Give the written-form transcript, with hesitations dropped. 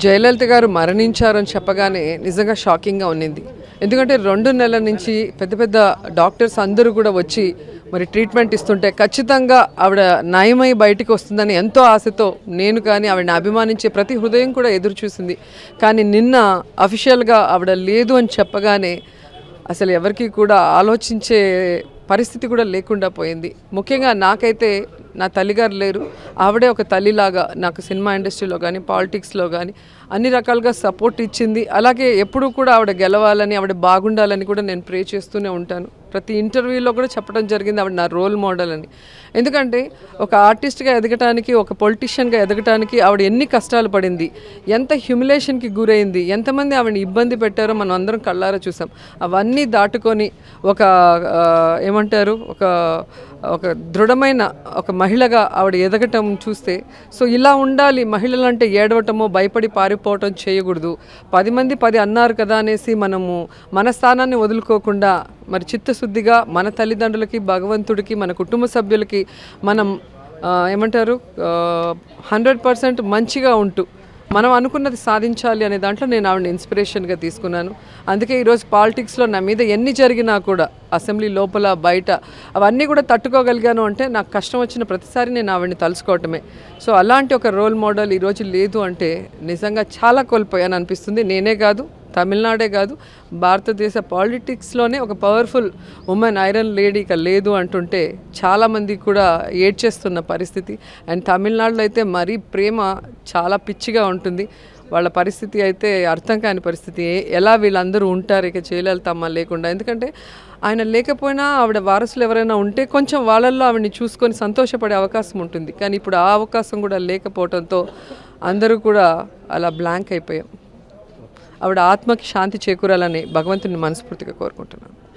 జయలలిత గారు మరణించారని చెప్పగానే నిజంగా షాకింగ్గా ఉన్నింది. ఎందుకంటే 2 నెలల నుంచి పెద్ద పెద్ద డాక్టర్స్ అందరూ కూడా వచ్చి మరి ట్రీట్మెంట్ ఇస్తుంటే ఖచ్చితంగా ఆవిడ నయమై బయటికి వస్తుందని ఎంతో ఆశతో నేను కానీ ఆవిడని అభిమానించే ప్రతి హృదయం కూడా ఎదురు చూసింది. కానీ నిన్న అఫీషియల్గా ఆవిడ లేదు అని చెప్పగానే అసలు ఎవరికి కూడా ఆలోచించే పరిస్థితి కూడా లేకుండా పోయింది. ముఖ్యంగా నాకైతే నా తల్లిగారు లేరు, ఆవిడే ఒక తల్లిలాగా నాకు సినిమా ఇండస్ట్రీలో కానీ పాలిటిక్స్లో కానీ అన్ని రకాలుగా సపోర్ట్ ఇచ్చింది. అలాగే ఎప్పుడూ కూడా ఆవిడ గెలవాలని ఆవిడ బాగుండాలని కూడా నేను ప్రే చేస్తూనే ఉంటాను. ప్రతి ఇంటర్వ్యూలో కూడా చెప్పడం జరిగింది ఆవిడ నా రోల్ మోడల్ అని. ఎందుకంటే ఒక ఆర్టిస్ట్గా ఎదగటానికి, ఒక పొలిటీషియన్గా ఎదగటానికి ఆవిడ ఎన్ని కష్టాలు పడింది, ఎంత హ్యూమిలేషన్కి గురైంది, ఎంతమంది ఆవిడని ఇబ్బంది పెట్టారో మనం అందరం కళ్ళారా చూసాం. అవన్నీ దాటుకొని ఒక ఏమంటారు ఒక దృఢమైన ఒక మహిళగా ఆవిడ ఎదగటం చూస్తే సో ఇలా ఉండాలి. మహిళలంటే ఏడవటమో భయపడి పారిపోవటం చేయకూడదు. 10 మంది 10 అన్నారు కదా అనేసి మనము మన స్థానాన్ని వదులుకోకుండా మరి చిత్తశుద్ధిగా మన తల్లిదండ్రులకి, భగవంతుడికి, మన కుటుంబ సభ్యులకి మనం ఏమంటారు 100% మంచిగా ఉంటూ మనం అనుకున్నది సాధించాలి అనే దాంట్లో నేను ఆవిడని ఇన్స్పిరేషన్గా తీసుకున్నాను. అందుకే ఈరోజు పాలిటిక్స్లో నా మీద ఎన్ని జరిగినా కూడా అసెంబ్లీ లోపల బయట అవన్నీ కూడా తట్టుకోగలిగాను అంటే నాకు కష్టం వచ్చిన ప్రతిసారి నేను ఆవిడని తలుచుకోవటమే. సో అలాంటి ఒక రోల్ మోడల్ ఈరోజు లేదు అంటే నిజంగా చాలా కోల్పోయాను అనిపిస్తుంది. నేనే కాదు, తమిళనాడే కాదు, భారతదేశ పాలిటిక్స్లోనే ఒక పవర్ఫుల్ ఉమెన్, ఐరన్ లేడీ ఇక లేదు అంటుంటే చాలామంది కూడా ఏడ్చేస్తున్న పరిస్థితి. అండ్ తమిళనాడులో అయితే మరీ ప్రేమ చాలా పిచ్చిగా ఉంటుంది. వాళ్ళ పరిస్థితి అయితే అర్థం కాని పరిస్థితి. ఎలా వీళ్ళందరూ ఉంటారు ఇక జయలలితమ్మ లేకుండా? ఎందుకంటే ఆయన లేకపోయినా ఆవిడ వారసులు ఎవరైనా ఉంటే కొంచెం వాళ్ళల్లో ఆవిడని చూసుకొని సంతోషపడే అవకాశం ఉంటుంది. కానీ ఇప్పుడు ఆ అవకాశం కూడా లేకపోవడంతో అందరూ కూడా అలా బ్లాంక్ అయిపోయాం. ఆవిడ ఆత్మకి శాంతి చేకూరాలని భగవంతుని మనస్ఫూర్తిగా కోరుకుంటున్నాను.